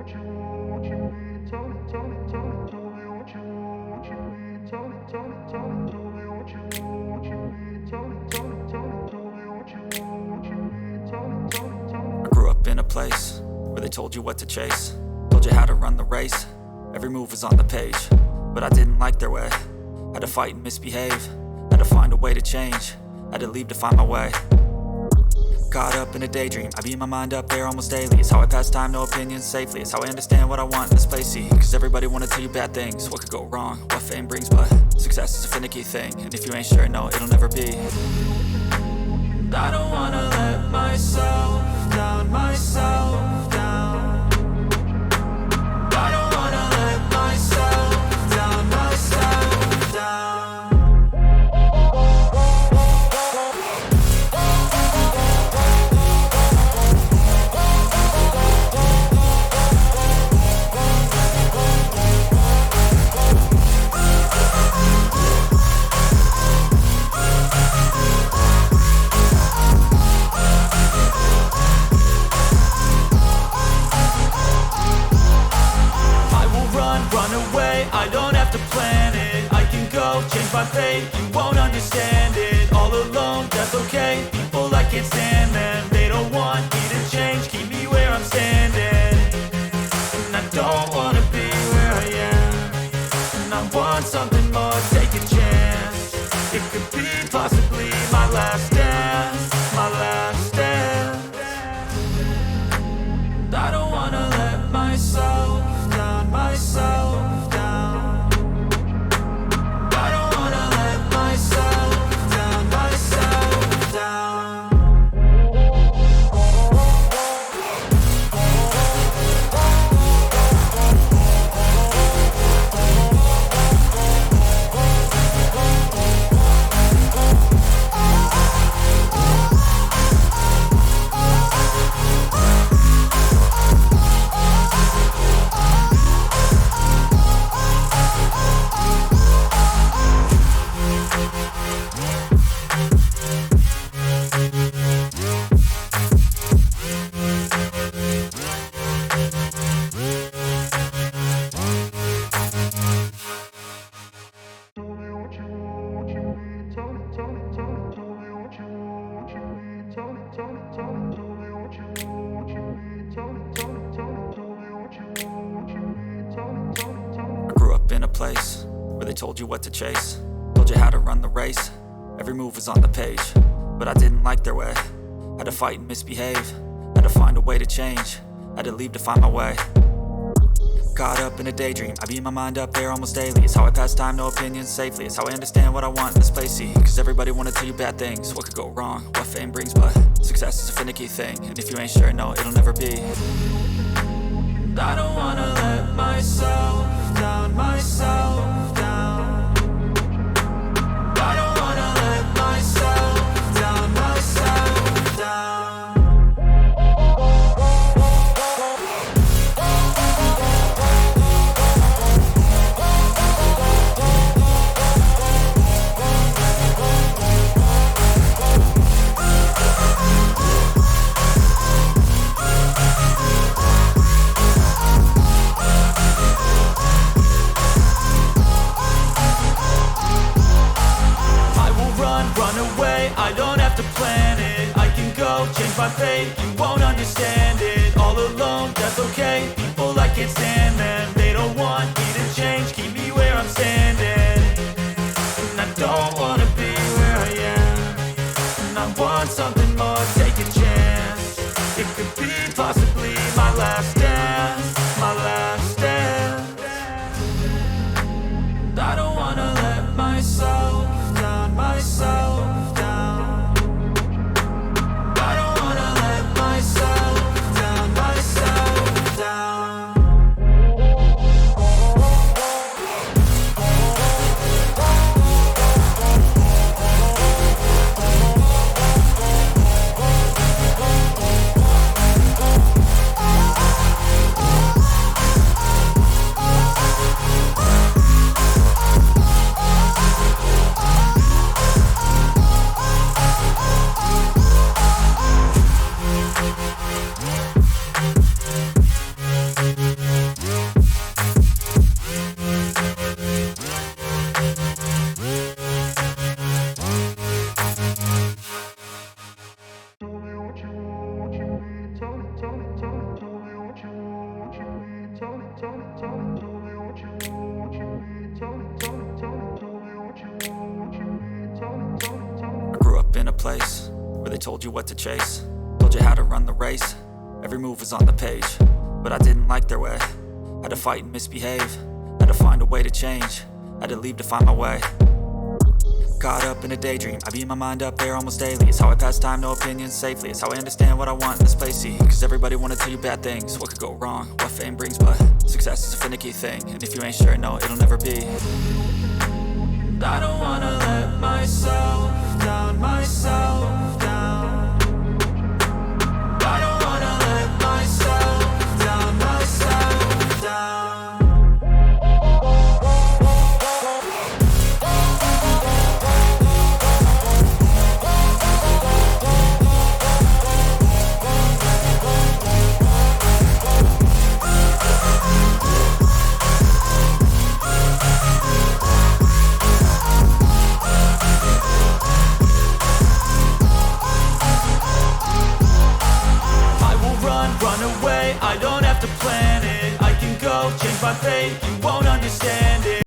I grew up in a place where they told you what to chase, told you how to run the race. Every move was on the page, but I didn't like their way. Had to fight and misbehave, had to find a way to change, had to leave to find my way. Caught up in a daydream, I beat my mind up there almost daily. It's how I pass time, no opinions safely. It's how I understand what I want in this place, see. Cause everybody wanna tell you bad things, what could go wrong, what fame brings. But success is a finicky thing, and if you ain't sure, no, it'll never be. I don't wanna let myself down, myself down. I don't wanna let myself down, myself down. I don't have to plan it, I can go change my fate. You won't understand it, all alone, that's okay. People I can't stand them, they don't want me to change, keep me where I'm standing. And I don't wanna be where I am, and I want something more, take a chance. It could be possibly my last dance, my last dance. And I don't wanna let myself down, myself. I grew up in a place where they told you what to chase, told you how to run the race. Every move was on the page, but I didn't like their way. Had to fight and misbehave, had to find a way to change, had to leave to find my way. Caught up in a daydream, I beat my mind up there almost daily. It's how I pass time, no opinions safely. It's how I understand what I want in this place, see. Cause everybody wanna tell you bad things, what could go wrong, what fame brings. But success is a finicky thing, and if you ain't sure, no, it'll never be. I don't wanna let myself down, myself down. I don't wanna let myself down, myself down. I don't have to plan it, I can go change my fate. You won't understand it, all alone, that's okay. People I can't stand them, they don't want me to change, keep me where I'm standing. And I don't wanna be where I am, and I want something more, take a chance. It could be possibly my last dance, my last dance. And I don't wanna let myself down, myself. Myself down, myself down. place where they told you what to chase, told you how to run the race. Every move was on the page, but I didn't like their way. Had to fight and misbehave, had to find a way to change, had to leave to find my way. Caught up in a daydream, I beat my mind up there almost daily. It's how I pass time, no opinions safely. It's how I understand what I want in this place, see. Cause everybody wanna tell you bad things, what could go wrong, what fame brings. But success is a finicky thing, and if you ain't sure, no, it'll never be. I don't wanna let myself down, myself down. I don't wanna let myself down, myself down. Run away, I don't have to plan it. I can go change my fate.